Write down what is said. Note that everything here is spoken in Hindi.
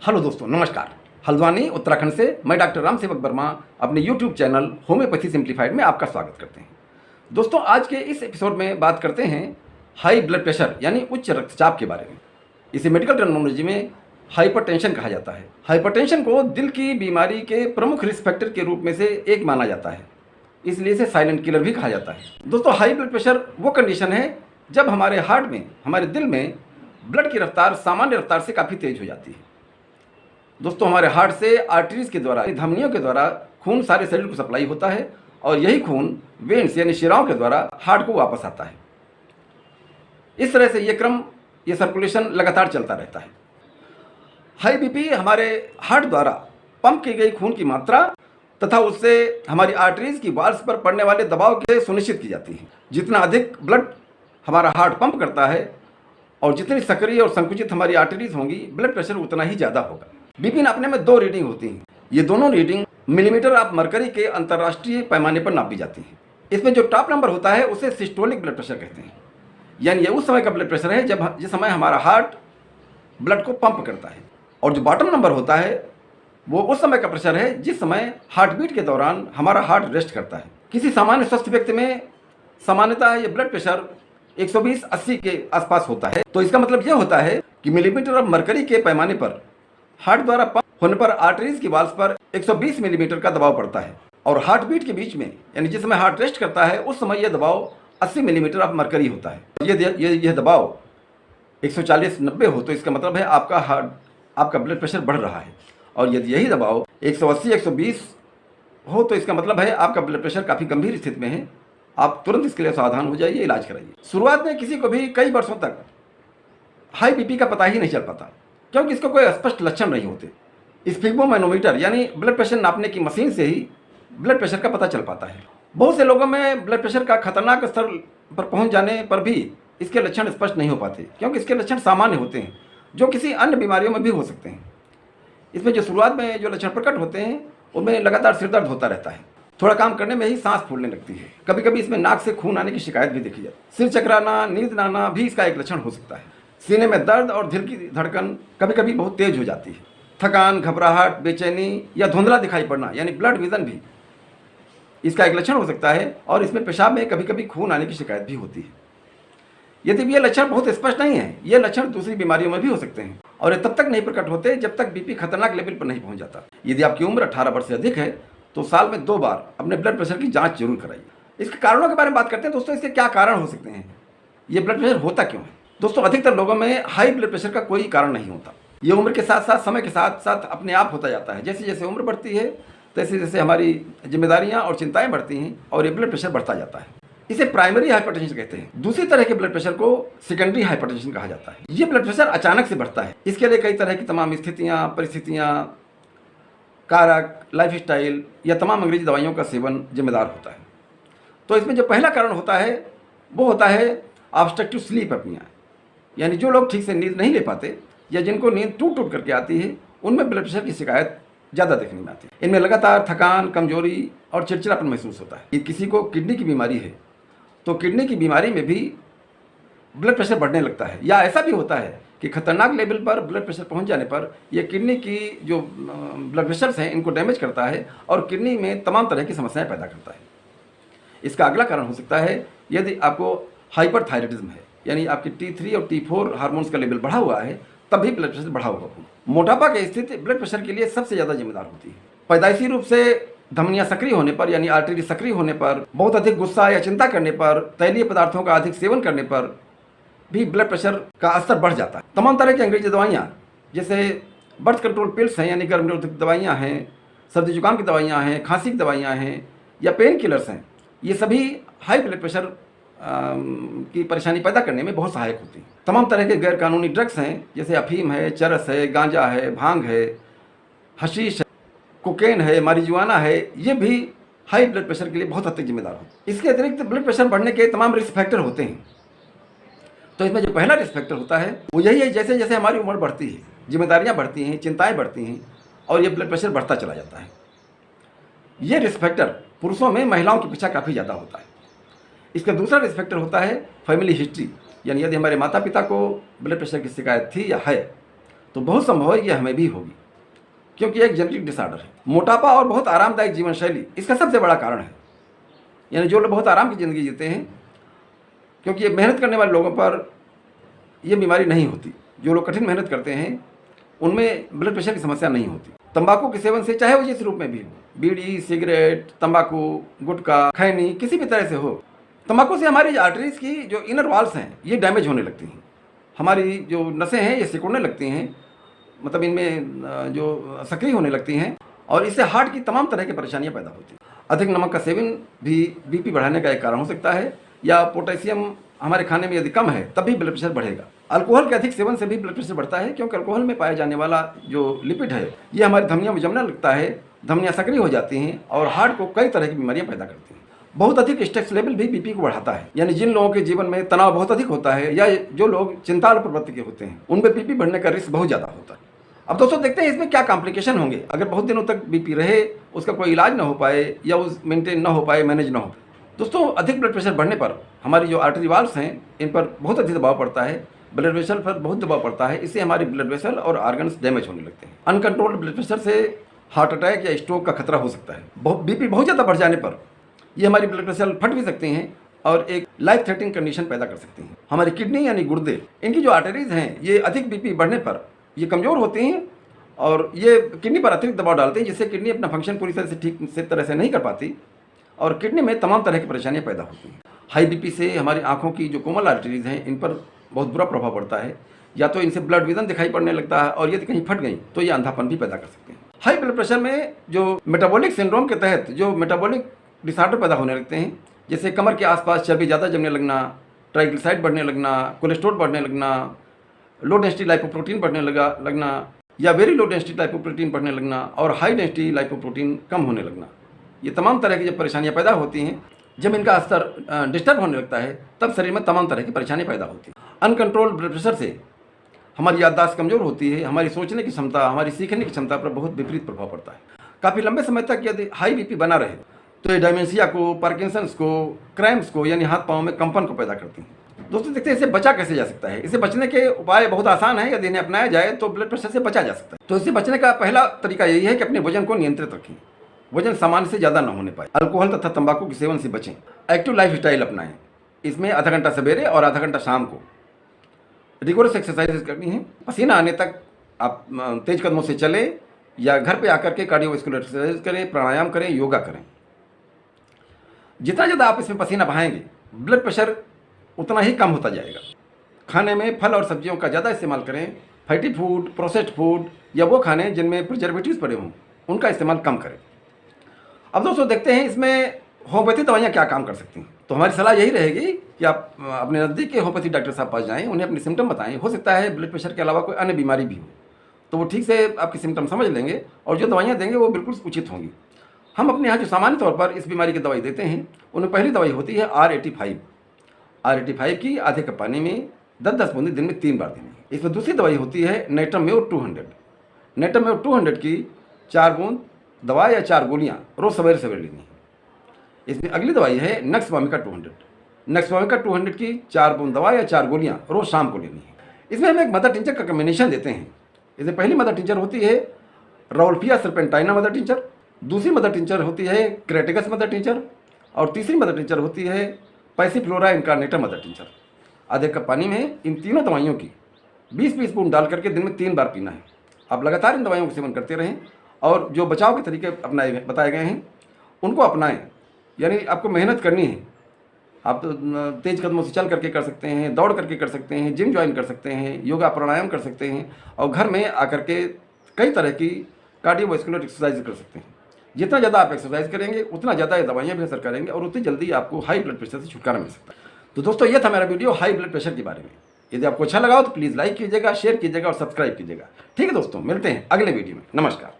हेलो दोस्तों, नमस्कार। हल्द्वानी उत्तराखंड से मैं डॉक्टर राम सेवक वर्मा अपने यूट्यूब चैनल होम्योपैथी सिंप्लीफाइड में आपका स्वागत करते हैं। दोस्तों, आज के इस एपिसोड में बात करते हैं हाई ब्लड प्रेशर यानी उच्च रक्तचाप के बारे में। इसे मेडिकल टर्मिनोलॉजी में हाइपरटेंशन कहा जाता है। हाइपरटेंशन को दिल की बीमारी के प्रमुख रिस्क फैक्टर के रूप में से एक माना जाता है, इसलिए इसे साइलेंट किलर भी कहा जाता है। दोस्तों, हाई ब्लड प्रेशर वो कंडीशन है जब हमारे हार्ट में, हमारे दिल में ब्लड की रफ्तार सामान्य रफ्तार से काफ़ी तेज हो जाती है। दोस्तों, हमारे हार्ट से आर्टरीज के द्वारा, धमनियों के द्वारा खून सारे शरीर को सप्लाई होता है और यही खून वेन्स यानी शिराओं के द्वारा हार्ट को वापस आता है। इस तरह से ये सर्कुलेशन लगातार चलता रहता है। हाई बीपी हमारे हार्ट द्वारा पंप की गई खून की मात्रा तथा उससे हमारी आर्टरीज की वाल्व्स पर पड़ने वाले दबाव के सुनिश्चित की जाती है। जितना अधिक ब्लड हमारा हार्ट पंप करता है और जितनी सक्रिय और संकुचित हमारी आर्टरीज होंगी, ब्लड प्रेशर उतना ही ज़्यादा होगा। बीपी नापने में दो रीडिंग होती हैं। ये दोनों रीडिंग मिलीमीटर ऑफ मरकरी के अंतर्राष्ट्रीय पैमाने पर नापी जाती हैं। इसमें जो टॉप नंबर होता है उसे सिस्टोलिक ब्लड प्रेशर कहते हैं, यानी ये उस समय का ब्लड प्रेशर है जिस समय हमारा हार्ट ब्लड को पंप करता है। और जो बॉटम नंबर होता है वो उस समय का प्रेशर है जिस समय हार्ट बीट के दौरान हमारा हार्ट रेस्ट करता है। किसी सामान्य स्वस्थ व्यक्ति में सामान्यतः ये ब्लड प्रेशर 120-80 के आसपास होता है। तो इसका मतलब यह होता है कि मिलीमीटर ऑफ मरकरी के पैमाने पर हार्ट द्वारा पंप होने पर आर्टरीज की वाल्व्स पर 120 मिलीमीटर का दबाव पड़ता है और हार्ट बीट के बीच में, यानी जिस समय हार्ट रेस्ट करता है उस समय यह दबाव 80 मिलीमीटर ऑफ मरकरी होता है। यह दबाव 140-90 हो तो इसका मतलब है आपका ब्लड प्रेशर बढ़ रहा है, और यदि यही दबाव 180-120 हो तो इसका मतलब है आपका ब्लड प्रेशर काफ़ी गंभीर स्थिति में है। आप तुरंत इसके लिए सावधान हो जाइए, इलाज कराइए। शुरुआत में किसी को भी कई वर्षों तक हाई बीपी का पता ही नहीं चल पाता, क्योंकि इसके कोई स्पष्ट लक्षण नहीं होते। स्फिग्मोमैनोमीटर यानी ब्लड प्रेशर नापने की मशीन से ही ब्लड प्रेशर का पता चल पाता है। बहुत से लोगों में ब्लड प्रेशर का खतरनाक स्तर पर पहुंच जाने पर भी इसके लक्षण स्पष्ट नहीं हो पाते, क्योंकि इसके लक्षण सामान्य होते हैं जो किसी अन्य बीमारियों में भी हो सकते हैं। इसमें जो शुरुआत में जो लक्षण प्रकट होते हैं उनमें लगातार सिर दर्द होता रहता है, थोड़ा काम करने में ही सांस फूलने लगती है, कभी कभी इसमें नाक से खून आने की शिकायत भी देखी जाती है। सिर चकराना, नींद न आना भी इसका एक लक्षण हो सकता है। सीने में दर्द और दिल की धड़कन कभी कभी बहुत तेज हो जाती है। थकान, घबराहट, बेचैनी या धुंधला दिखाई पड़ना यानी ब्लड विजन भी इसका एक लक्षण हो सकता है, और इसमें पेशाब में कभी कभी खून आने की शिकायत भी होती है। यदि ये लक्षण बहुत स्पष्ट नहीं है, ये लक्षण दूसरी बीमारियों में भी हो सकते हैं, और ये तब तक नहीं प्रकट होते जब तक बीपी खतरनाक लेवल पर नहीं पहुंच जाता। यदि आपकी उम्र 18 वर्ष से अधिक है तो साल में 2 बार अपने ब्लड प्रेशर की जांच जरूर कराइए। इसके कारणों के बारे में बात करते हैं। दोस्तों, इसके क्या कारण हो सकते हैं, ये ब्लड प्रेशर होता क्यों है? दोस्तों, अधिकतर लोगों में हाई ब्लड प्रेशर का कोई कारण नहीं होता। ये उम्र के साथ साथ, समय के साथ साथ अपने आप होता जाता है। जैसे जैसे उम्र बढ़ती है तैसे जैसे हमारी जिम्मेदारियां और चिंताएं बढ़ती हैं और ये ब्लड प्रेशर बढ़ता जाता है। इसे प्राइमरी हाइपरटेंशन कहते हैं। दूसरी तरह के ब्लड प्रेशर को सेकेंडरी हाइपरटेंशन कहा जाता है। ये ब्लड प्रेशर अचानक से बढ़ता है। इसके लिए कई तरह की तमाम स्थितियाँ, परिस्थितियाँ, कारक, लाइफस्टाइल या तमाम अंग्रेजी दवाइयों का सेवन जिम्मेदार होता है। तो इसमें जो पहला कारण होता है वो होता है ऑब्स्ट्रक्टिव स्लीप एपनिया, यानी जो लोग ठीक से नींद नहीं ले पाते या जिनको नींद टूट टूट करके आती है उनमें ब्लड प्रेशर की शिकायत ज़्यादा देखने में आती है। इनमें लगातार थकान, कमजोरी और चिड़चिड़ापन महसूस होता है। कि किसी को किडनी की बीमारी है तो किडनी की बीमारी में भी ब्लड प्रेशर बढ़ने लगता है, या ऐसा भी होता है कि खतरनाक लेवल पर ब्लड प्रेशर पहुंच जाने पर यह किडनी की जो ब्लड प्रेशर्स हैं इनको डैमेज करता है और किडनी में तमाम तरह की समस्याएं पैदा करता है। इसका अगला कारण हो सकता है यदि आपको हाइपरथायराइडिज्म है, यानी आपकी T3 और T4 हार्मोन्स का लेवल बढ़ा हुआ है, तब भी ब्लड प्रेशर बढ़ा हुआ। मोटापा की स्थिति ब्लड प्रेशर के लिए सबसे ज़्यादा जिम्मेदार होती है। पैदाइशी रूप से धमनियां सक्रिय होने पर, यानी आर्टरी सक्रिय होने पर, बहुत अधिक गुस्सा या चिंता करने पर, तैलीय पदार्थों का अधिक सेवन करने पर भी ब्लड प्रेशर का स्तर बढ़ जाता है। तमाम तरह की अंग्रेजी दवाइयाँ जैसे बर्थ कंट्रोल पिल्स हैं, यानी गर्भ निरोधक दवाइयाँ हैं, सर्दी जुकाम की दवाइयाँ हैं, खांसी की दवाइयाँ हैं या पेन किलर्स हैं, ये सभी हाई ब्लड प्रेशर की परेशानी पैदा करने में बहुत सहायक होती हैं। तमाम तरह के गैर कानूनी ड्रग्स हैं जैसे अफीम है, चरस है, गांजा है, भांग है, हशीश है, कोकेन है, मारिजुआना है, ये भी हाई ब्लड प्रेशर के लिए बहुत हद तक जिम्मेदार होते हैं। इसके अतिरिक्त ब्लड प्रेशर बढ़ने के तमाम रिस्क फैक्टर होते हैं। तो इसमें जो पहला रिस्क फैक्टर होता है वो यही है, जैसे जैसे हमारी उम्र बढ़ती है, जिम्मेदारियां बढ़ती हैं, चिंताएं बढ़ती हैं और ये ब्लड प्रेशर बढ़ता चला जाता है। ये रिस्क फैक्टर पुरुषों में महिलाओं की अपेक्षा काफ़ी ज़्यादा होता है। इसका दूसरा रिस्क फैक्टर होता है फैमिली हिस्ट्री, यानी यदि हमारे माता पिता को ब्लड प्रेशर की शिकायत थी या है तो बहुत संभव है कि हमें भी होगी, क्योंकि एक जेनेटिक डिसऑर्डर है। मोटापा और बहुत आरामदायक जीवन शैली इसका सबसे बड़ा कारण है। यानी जो लोग बहुत आराम की ज़िंदगी जीते हैं, क्योंकि ये मेहनत करने वाले लोगों पर ये बीमारी नहीं होती। जो लोग कठिन मेहनत करते हैं उनमें ब्लड प्रेशर की समस्या नहीं होती। तंबाकू के सेवन से, चाहे वो जिस रूप में भी हो, बीड़ी, सिगरेट, तंबाकू, गुटखा, खैनी, किसी भी तरह से हो, तंबाकू से हमारी आर्टरीज की जो इनर वॉल्स हैं ये डैमेज होने लगती हैं। हमारी जो नसें हैं ये सिकुड़ने लगती हैं, मतलब इनमें जो सक्रिय होने लगती हैं, और इससे हार्ट की तमाम तरह की परेशानियां पैदा होती हैं। अधिक नमक का सेवन भी बीपी बढ़ाने का एक कारण हो सकता है, या पोटेशियम हमारे खाने में यदि कम है तब भी ब्लड प्रेशर बढ़ेगा। अल्कोहल के अधिक सेवन से भी ब्लड प्रेशर बढ़ता है, क्योंकि अल्कोहल में पाया जाने वाला जो लिपिड है ये हमारी धमनियों में जमने लगता है, धमनियाँ सक्रिय हो जाती हैं और हार्ट को कई तरह की बीमारियां पैदा करती हैं। बहुत अधिक स्ट्रेस लेवल भी बीपी को बढ़ाता है। यानी जिन लोगों के जीवन में तनाव बहुत अधिक होता है, या जो लोग चिंतालु प्रवृत्ति के होते हैं, उनमें बीपी बढ़ने का रिस्क बहुत ज़्यादा होता है। अब दोस्तों देखते हैं इसमें क्या कॉम्प्लिकेशन होंगे अगर बहुत दिनों तक बीपी रहे, उसका कोई इलाज ना हो पाए, या उस मेंटेन ना हो पाए, मैनेज ना हो। दोस्तों अधिक ब्लड प्रेशर बढ़ने पर हमारी जो आर्टरी वाल्व्स हैं इन पर बहुत अधिक दबाव पड़ता है, ब्लड वेसल पर बहुत दबाव पड़ता है। इससे हमारी ब्लड वेसल और ऑर्गन्स डैमेज होने लगते हैं। अनकंट्रोल्ड ब्लड प्रेशर से हार्ट अटैक या स्ट्रोक का खतरा हो सकता है। बीपी बहुत ज़्यादा बढ़ जाने पर ये हमारी ब्लड वेसल फट भी सकती हैं और एक लाइफ थ्रेटनिंग कंडीशन पैदा कर सकती हैं। हमारी किडनी यानी गुर्दे, इनकी जो आर्टरीज हैं ये अधिक बीपी बढ़ने पर ये कमज़ोर होती हैं और ये किडनी पर अतिरिक्त दबाव डालते हैं, जिससे किडनी अपना फंक्शन पूरी तरह से ठीक से तरह से नहीं कर पाती और किडनी में तमाम तरह की परेशानियां पैदा होती हैं। हाई बीपी से हमारी आंखों की जो कोमल आर्टरीज हैं इन पर बहुत बुरा प्रभाव पड़ता है। या तो इनसे ब्लड विजन दिखाई पड़ने लगता है, और यदि कहीं फट गई तो ये अंधापन भी पैदा कर सकते हैं। हाई ब्लड प्रेशर में जो मेटाबॉलिक सिंड्रोम के तहत जो मेटाबॉलिक डिसऑर्डर पैदा होने लगते हैं, जैसे कमर के आसपास चर्बी ज़्यादा जमने लगना, ट्राइग्लिसराइड बढ़ने लगना, कोलेस्ट्रॉल बढ़ने लगना, लो डेंसिटी लाइपोप्रोटीन बढ़ने लगना, या वेरी लो डेंसिटी लाइपोप्रोटीन बढ़ने लगना, और हाई डेंसिटी लाइपोप्रोटीन कम होने लगना, ये तमाम तरह की जब परेशानियां पैदा होती हैं, जब इनका स्तर डिस्टर्ब होने लगता है, तब शरीर में तमाम तरह की परेशानियां पैदा होती हैं। अनकंट्रोल्ड ब्लड प्रेशर से हमारी याददाश्त कमज़ोर होती है, हमारी सोचने की क्षमता, हमारी सीखने की क्षमता पर बहुत विपरीत प्रभाव पड़ता है। काफ़ी लंबे समय तक यदि हाई बीपी बना रहे तो ये डायमेंशिया को, पार्किंसंस को, क्रैम्प्स को यानी हाथ पाँव में कंपन को पैदा करती हैं। दोस्तों देखते हैं इससे बचा कैसे जा सकता है। इसे बचने के उपाय बहुत आसान है, यदि इन्हें अपनाया जाए तो ब्लड प्रेशर से बचा जा सकता है। तो इससे बचने का पहला तरीका यही है कि अपने वजन को नियंत्रित रखें, वजन सामान्य से ज़्यादा न होने पाए। अल्कोहल तथा तंबाकू के सेवन से बचें। एक्टिव लाइफ स्टाइल अपनाएं, इसमें आधा घंटा सवेरे और आधा घंटा शाम को रिगोरस एक्सरसाइज करनी है। पसीना आने तक आप तेज कदमों से चलें, या घर पे आकर के कार्डियोवास्कुलर एक्सरसाइज करें, प्राणायाम करें, योगा करें। जितना ज़्यादा आप इसमें पसीना बहाएंगे ब्लड प्रेशर उतना ही कम होता जाएगा। खाने में फल और सब्जियों का ज़्यादा इस्तेमाल करें। फैटी फूड, प्रोसेस्ड फूड या वो खाने जिनमें प्रिजर्वेटिव्स पड़े हों उनका इस्तेमाल कम करें। अब दोस्तों देखते हैं इसमें होम्योपैथी दवाइयाँ क्या काम कर सकती हैं। तो हमारी सलाह यही रहेगी कि आप अपने नज़दीक के होम्योपैथी डॉक्टर साहब पास जाएँ, उन्हें अपने सिम्टम बताएं। हो सकता है ब्लड प्रेशर के अलावा कोई अन्य बीमारी भी हो, तो वो ठीक से आपके सिम्टम समझ लेंगे और जो दवाइयाँ देंगे वो बिल्कुल उचित होंगी। हम अपने यहाँ जो सामान्य तौर पर इस बीमारी की दवाई देते हैं, उनमें पहली दवाई होती है R85 की आधे कप पानी में 10-10 बूंदी दिन में 3 बार देनी है। इसमें दूसरी दवाई होती है नेटरम्योर 200 की 4 बूंद दवा या 4 गोलियाँ रोज़ सवेरे सवेरे लेनी है। इसमें अगली दवाई है नक्सवामिका 200 की 4 बूंद दवा या 4 गोलियाँ रोज़ शाम को लेनी है। इसमें हम एक मदर टिंचर का कम्बिनेशन देते हैं। इसमें पहली मदर टिंचर होती है राउल्फिया सर्पेंटाइना मदर टिंचर, दूसरी मदर टिंचर होती है क्रेटिगस मदर टिंचर, और तीसरी मदर टिंचर होती है पैसिफ्लोरा इनकार्नेटा मदर टिंचर। आधे कप पानी में इन तीनों दवाइयों की 20-20 बूंद डाल करके दिन में 3 बार पीना है। आप लगातार इन दवाइयों का सेवन करते रहें और जो बचाव के तरीके बताए गए हैं उनको अपनाएं। यानी आपको मेहनत करनी है, आप तो तेज कदमों से चल करके कर सकते हैं, दौड़ करके कर सकते हैं, जिम ज्वाइन कर सकते हैं, योगा प्राणायाम कर सकते हैं, और घर में आकर के कई तरह की कार्डियोवास्कुलर एक्सरसाइज कर सकते हैं। जितना ज़्यादा आप एक्सरसाइज करेंगे उतना ज़्यादा ये दवाइयाँ भी असर करेंगे और उतनी जल्दी आपको हाई ब्लड प्रेशर से छुटकारा मिल सकता है। तो दोस्तों ये था मेरा वीडियो हाई ब्लड प्रेशर के बारे में। यदि आपको अच्छा लगा हो तो प्लीज़ लाइक कीजिएगा, शेयर कीजिएगा और सब्सक्राइब कीजिएगा। ठीक है दोस्तों, मिलते हैं अगले वीडियो में। नमस्कार।